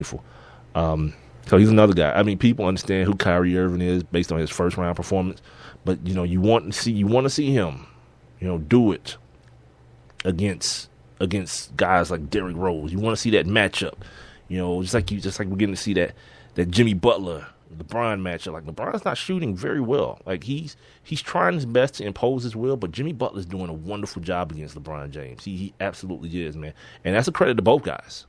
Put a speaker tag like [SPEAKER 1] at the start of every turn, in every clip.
[SPEAKER 1] So he's another guy. I mean, people understand who Kyrie Irving is based on his first round performance, but you want to see him, do it against guys like Derrick Rose. You want to see that matchup, just like we're getting to see that Jimmy Butler LeBron matchup. Like LeBron's not shooting very well. Like he's trying his best to impose his will, but Jimmy Butler's doing a wonderful job against LeBron James. He absolutely is, man, and that's a credit to both guys.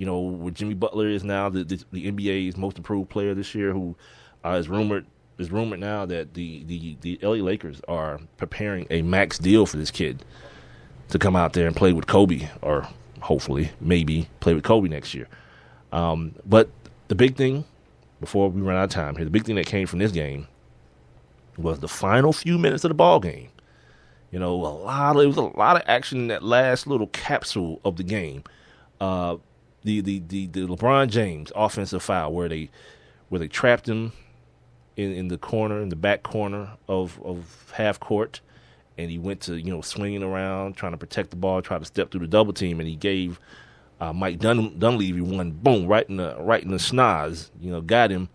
[SPEAKER 1] Where Jimmy Butler is now the NBA's most improved player this year, who is rumored now that the LA Lakers are preparing a max deal for this kid to come out there and play with Kobe, or hopefully maybe play with Kobe next year. But the big thing, before we run out of time here, the big thing that came from this game was the final few minutes of the ball game. It was a lot of action in that last little capsule of the game. The LeBron James offensive foul where they trapped him in the corner, in the back corner of half court, and he went to swinging around trying to protect the ball, try to step through the double team, and he gave Mike Dunleavy one, boom, right in the schnoz, got him,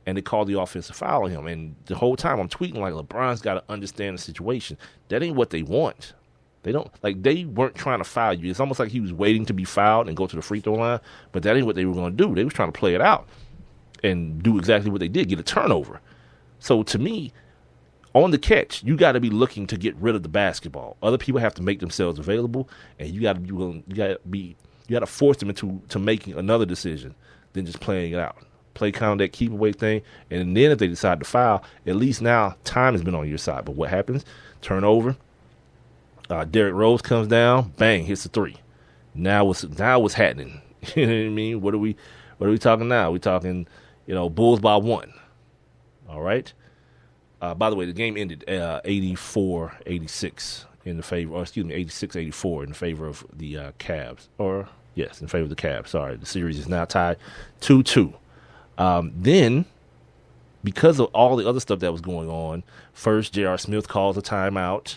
[SPEAKER 1] and they called the offensive foul on him. And the whole time I'm tweeting like, LeBron's got to understand the situation. That ain't what they want. They weren't trying to foul you. It's almost like he was waiting to be fouled and go to the free throw line, but that ain't what they were going to do. They was trying to play it out and do exactly what they did, get a turnover. So to me, on the catch, you got to be looking to get rid of the basketball. Other people have to make themselves available, and you got to be willing. You got to force them into making another decision than just playing it out. Play kind of that keep away thing, and then if they decide to foul, at least now time has been on your side. But what happens? Turnover. Derrick Rose comes down, bang, hits a three. Now what's happening? You know what I mean? What are we talking now? We talking, Bulls by one. All right. By the way, the game ended 84-86 in the favor, or excuse me, 86-84 in favor of the Cavs. In favor of the Cavs. Sorry, the series is now tied 2-2. Then, because of all the other stuff that was going on, first J.R. Smith calls a timeout.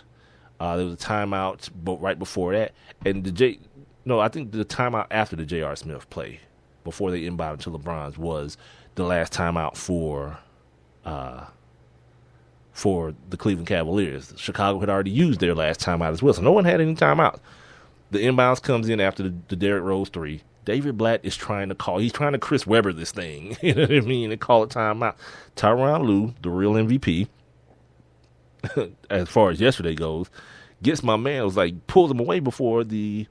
[SPEAKER 1] There was a timeout right before that, and I think the timeout after the J.R. Smith play, before they inbounded to LeBron's, was the last timeout for the Cleveland Cavaliers. Chicago had already used their last timeout as well, so no one had any timeout. The inbounds comes in after the Derrick Rose three. David Blatt is trying to Chris Webber this thing, you know what I mean, and call a timeout. Tyronn Lue, the real MVP, as far as yesterday goes, gets my man, was like, pulls him away before the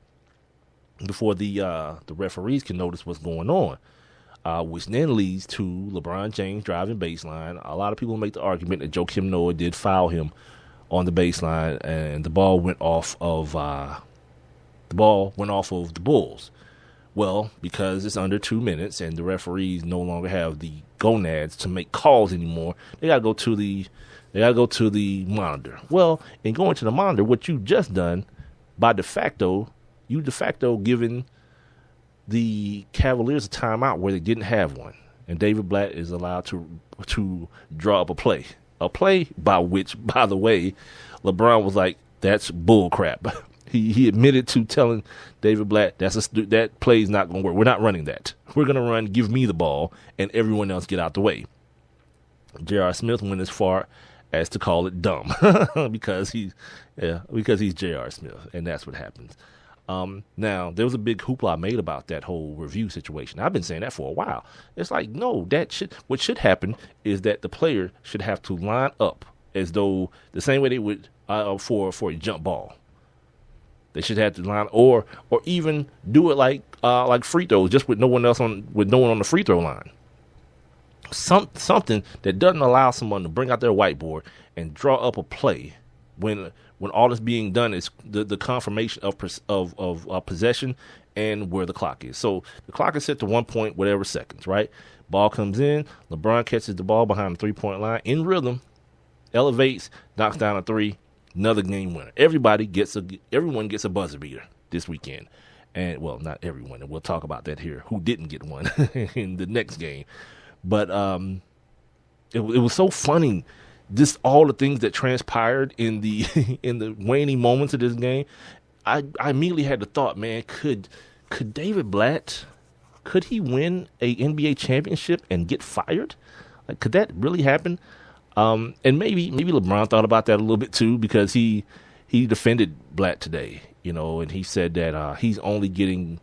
[SPEAKER 1] referees can notice what's going on, which then leads to LeBron James driving baseline. A lot of people make the argument that Joakim Noah did foul him on the baseline, and the ball went off of the Bulls. Well, because it's under 2 minutes and the referees no longer have the gonads to make calls anymore, they gotta go to the monitor. Well, in going to the monitor, what you just done, by de facto, giving the Cavaliers a timeout where they didn't have one, and David Blatt is allowed to draw up a play by which, by the way, LeBron was like, "That's bull crap." He admitted to telling David Blatt, that play's not going to work. We're not running that. We're going to run, give me the ball, and everyone else get out the way. J.R. Smith went as far as to call it dumb because he's J.R. Smith, and that's what happens. Now, there was a big hoopla made about that whole review situation. I've been saying that for a while. It's like, no, what should happen is that the player should have to line up as though the same way they would for a jump ball. They should have to line, or even do it like free throws, just with no one on the free throw line. Something that doesn't allow someone to bring out their whiteboard and draw up a play when all that's being done is the confirmation of possession and where the clock is. So the clock is set to 1 point whatever seconds, right? Ball comes in, LeBron catches the ball behind the 3-point line in rhythm, elevates, knocks down a three. Another game winner. Everyone gets a buzzer beater this weekend. And, well, not everyone, and we'll talk about that here, who didn't get one in the next game. But it was so funny, just all the things that transpired in the in the waning moments of this game. I immediately had the thought, man, could David Blatt could he win a NBA championship and get fired? Like, could that really happen? And maybe LeBron thought about that a little bit too, because he defended Blatt today, and he said that he's only getting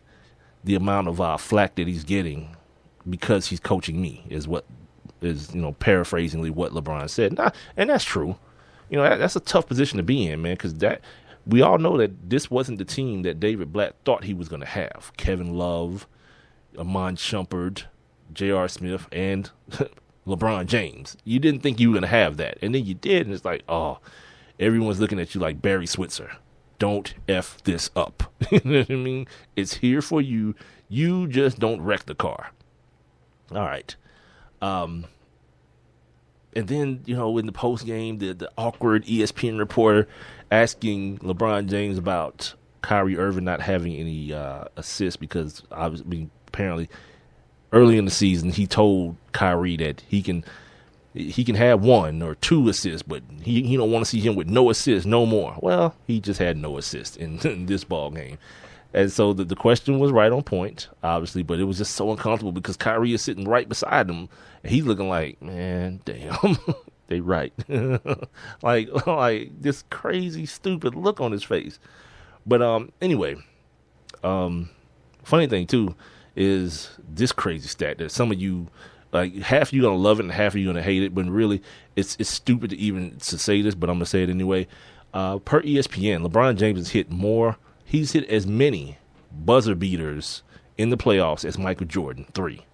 [SPEAKER 1] the amount of flack that he's getting because he's coaching me, is paraphrasingly what LeBron said. And that's true. That's a tough position to be in, man, because we all know that this wasn't the team that David Blatt thought he was going to have. Kevin Love, Iman Shumpert, J.R. Smith, and LeBron James. You didn't think you were going to have that. And then you did, and it's like, oh, everyone's looking at you like Barry Switzer. Don't F this up. You know what I mean? It's here for you. You just don't wreck the car. All right. And then, in the post game, the awkward ESPN reporter asking LeBron James about Kyrie Irving not having any assists because apparently early in the season he told Kyrie that he can have 1 or 2 assists, but he don't want to see him with no assists no more. Well, he just had no assists in this ball game. And so the question was right on point, obviously, but it was just so uncomfortable because Kyrie is sitting right beside him, and he's looking like, man, damn, they right. like this crazy, stupid look on his face. But anyway, funny thing, too, is this crazy stat that some of you, like half of you going to love it and half of you going to hate it, but really it's stupid to say this, but I'm going to say it anyway. Per ESPN, LeBron James has hit more. He's hit as many buzzer beaters in the playoffs as Michael Jordan, 3.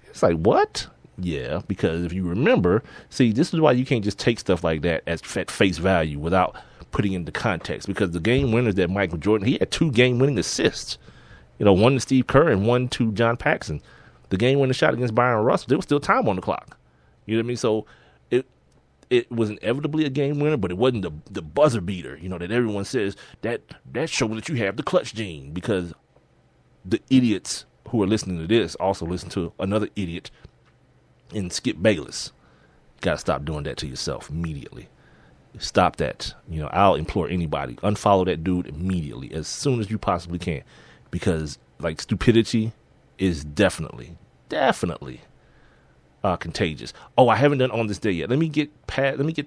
[SPEAKER 1] It's like, what? Yeah, because if you remember, see, this is why you can't just take stuff like that at face value without putting into context, because the game winners that Michael Jordan, he had 2 game-winning assists. 1 to Steve Kerr and 1 to John Paxson. The game-winning shot against Byron Russell, there was still time on the clock. You know what I mean? So it was inevitably a game winner, but it wasn't the buzzer beater, that everyone says that shows that you have the clutch gene, because the idiots who are listening to this also listen to another idiot in Skip Bayless. Got to stop doing that to yourself immediately. Stop that. I'll implore anybody, unfollow that dude immediately as soon as you possibly can, because like stupidity is definitely contagious. Oh, I haven't done on this day yet. Let me get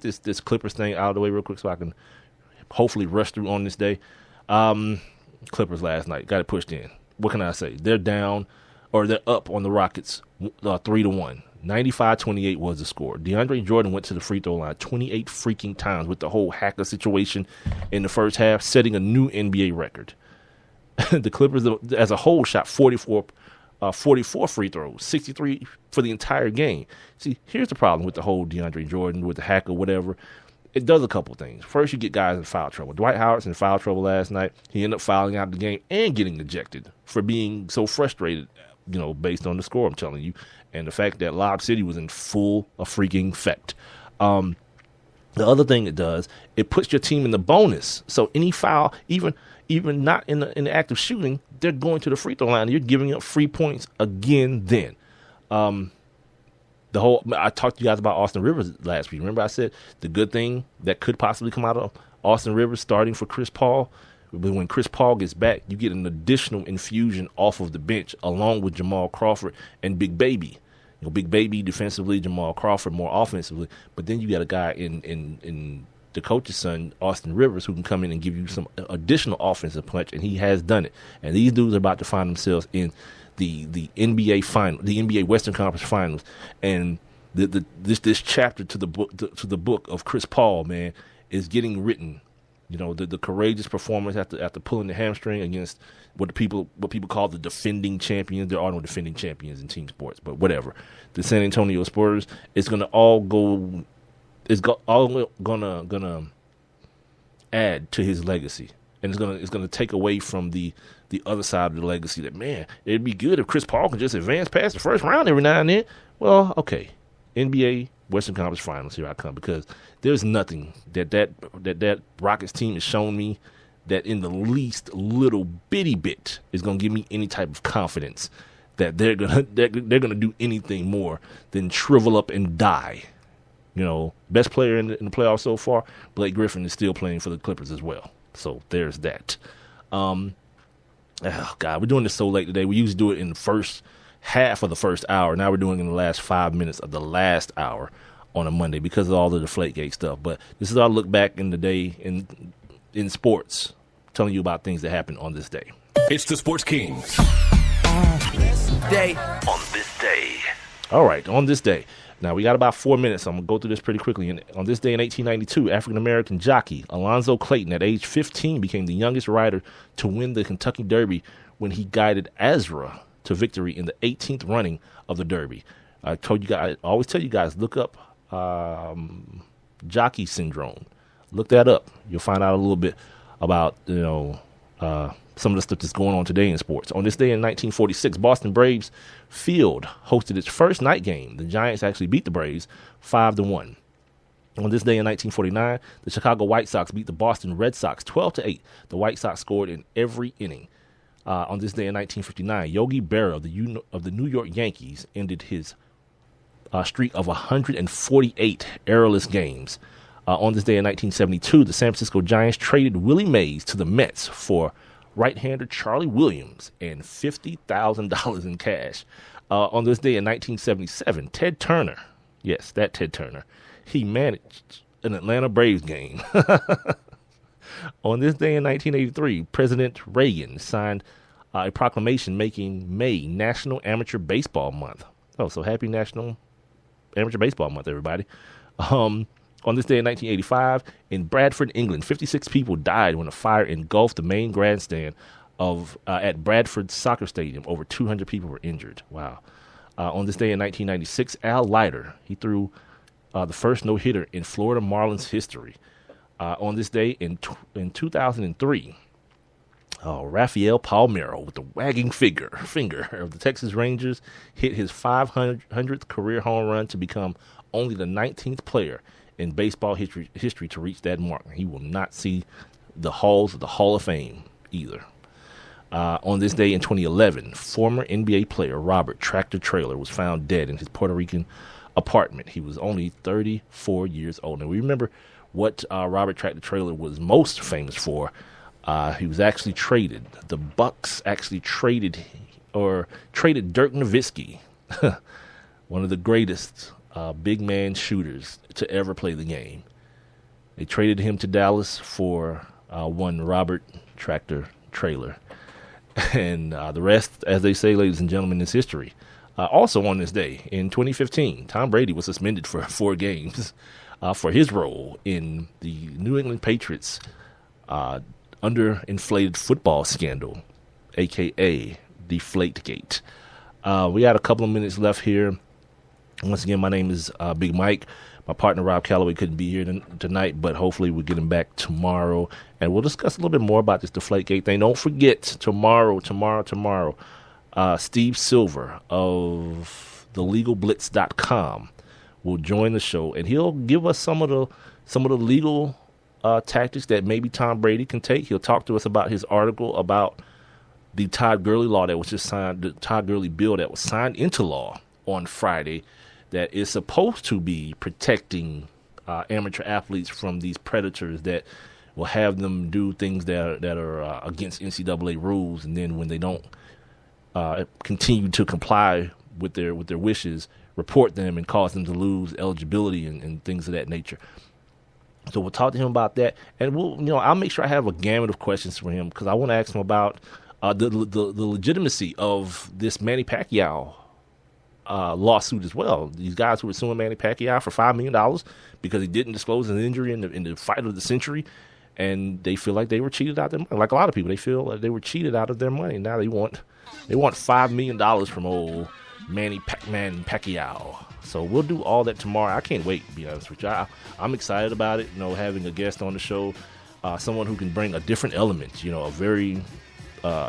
[SPEAKER 1] this Clippers thing out of the way real quick so I can hopefully rush through on this day. Clippers last night got it pushed in. What can I say? They're down, or they're up on the Rockets 3-1. 95-28 was the score. DeAndre Jordan went to the free throw line 28 freaking times with the whole hacker situation in the first half, setting a new NBA record. The Clippers as a whole shot 44 free throws, 63 for the entire game. See, here's the problem with the whole DeAndre Jordan, with the hack or whatever. It does a couple things. First, you get guys in foul trouble. Dwight Howard's in foul trouble last night. He ended up fouling out the game and getting ejected for being so frustrated, based on the score, I'm telling you. And the fact that Lob City was in full freaking effect. The other thing it does, it puts your team in the bonus. So any foul, even not in the act of shooting, they're going to the free throw line. You're giving up free points again then. I talked to you guys about Austin Rivers last week. Remember I said the good thing that could possibly come out of Austin Rivers starting for Chris Paul? But when Chris Paul gets back, you get an additional infusion off of the bench along with Jamal Crawford and Big Baby. Big Baby defensively, Jamal Crawford more offensively. But then you got a guy in the coach's son, Austin Rivers, who can come in and give you some additional offensive punch, and he has done it. And these dudes are about to find themselves in the NBA final, the NBA Western Conference Finals, and this chapter to the book of Chris Paul, man, is getting written. The courageous performance after pulling the hamstring against what people call the defending champions. There are no defending champions in team sports, but whatever. The San Antonio Spurs is going to all go. Is all gonna add to his legacy, and it's gonna take away from the other side of the legacy. That, man, it'd be good if Chris Paul could just advance past the first round every now and then. Well, okay, NBA Western Conference Finals, here I come, because there's nothing that Rockets team has shown me that in the least little bitty bit is gonna give me any type of confidence that they're gonna do anything more than shrivel up and die. Best player in the playoffs so far, Blake Griffin, is still playing for the Clippers as well. So there's that. Oh, God, we're doing this so late today. We usually do it in the first half of the first hour. Now we're doing it in the last 5 minutes of the last hour on a Monday because of all of the Deflategate stuff. But this is our look back in the day in sports, telling you about things that happened on this day.
[SPEAKER 2] It's the Sports Kings.
[SPEAKER 1] On this day. All right, on this day. Now, we got about 4 minutes, so I'm going to go through this pretty quickly. And on this day in 1892, African-American jockey Alonzo Clayton, at age 15, became the youngest rider to win the Kentucky Derby when he guided Azra to victory in the 18th running of the Derby. I always tell you guys, look up jockey syndrome. Look that up. You'll find out a little bit about, some of the stuff that's going on today in sports. On this day in 1946, Boston Braves Field hosted its first night game. The Giants actually beat the Braves 5-1. On this day in 1949, the Chicago White Sox beat the Boston Red Sox 12-8. The White Sox scored in every inning. On this day in 1959, Yogi Berra of the New York Yankees ended his streak of 148 errorless games. On this day in 1972, the San Francisco Giants traded Willie Mays to the Mets for right-hander Charlie Williams and $50,000 in cash. On this day in 1977, Ted Turner, yes, that Ted Turner, he managed an Atlanta Braves game. On this day in 1983, President Reagan signed a proclamation making May National Amateur Baseball Month. Oh, so happy National Amateur Baseball Month, everybody. On this day in 1985, in Bradford, England, 56 people died when a fire engulfed the main grandstand at Bradford Soccer Stadium. Over 200 people were injured. Wow. On this day in 1996, Al Leiter, he threw the first no-hitter in Florida Marlins history. On this day in 2003, Rafael Palmeiro, with the wagging finger of the Texas Rangers, hit his 500th career home run to become only the 19th player in baseball history to reach that mark. He will not see the halls of the Hall of Fame either. On this day in 2011, former NBA player Robert Tractor Traylor was found dead in his Puerto Rican apartment. He was only 34 years old. And we remember what Robert Tractor Traylor was most famous for. He was actually traded. The Bucks actually traded Dirk Nowitzki, one of the greatest big man shooters to ever play the game. They traded him to Dallas for one Robert Tractor Traylor. And the rest, as they say, ladies and gentlemen, is history. Also on this day, in 2015, Tom Brady was suspended for 4 games for his role in the New England Patriots underinflated football scandal, a.k.a. Deflategate. We got a couple of minutes left here. Once again, my name is Big Mike. My partner, Rob Calloway, couldn't be here tonight, but hopefully we'll get him back tomorrow, and we'll discuss a little bit more about this Deflategate thing. Don't forget, tomorrow, Steve Silver of thelegalblitz.com will join the show, and he'll give us some of the legal tactics that maybe Tom Brady can take. He'll talk to us about his article about the Todd Gurley law that was just signed, the Todd Gurley bill that was signed into law on Friday, that is supposed to be protecting amateur athletes from these predators that will have them do things that are against NCAA rules, and then when they don't continue to comply with their wishes, report them and cause them to lose eligibility and things of that nature. So we'll talk to him about that, and I'll make sure I have a gamut of questions for him, because I want to ask him about the legitimacy of this Manny Pacquiao lawsuit as well. These guys who were suing Manny Pacquiao for $5 million because he didn't disclose an injury in the fight of the century, and they feel like they were cheated out of their money. Like a lot of people, they feel like they were cheated out of their money. Now they want $5 million from old Manny Pacquiao. So we'll do all that tomorrow. I can't wait, to be honest with you. I'm excited about it. Having a guest on the show, someone who can bring a different element. A very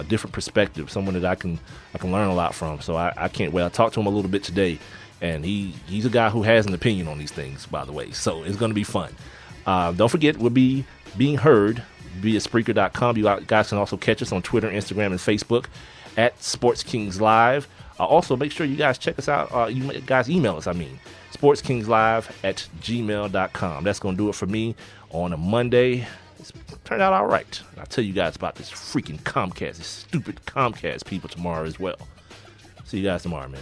[SPEAKER 1] different perspective, someone that I can learn a lot from. So I can't wait. I talked to him a little bit today, and he's a guy who has an opinion on these things, by the way. So it's going to be fun. Don't forget, we'll be being heard via Spreaker.com. You guys can also catch us on Twitter, Instagram, and Facebook at Sports Kings Live. Also, make sure you guys check us out. You guys email us, sportskingslive@gmail.com. That's going to do it for me on a Monday. It's turned out all right. I'll tell you guys about this freaking Comcast, this stupid Comcast people tomorrow as well. See you guys tomorrow, man.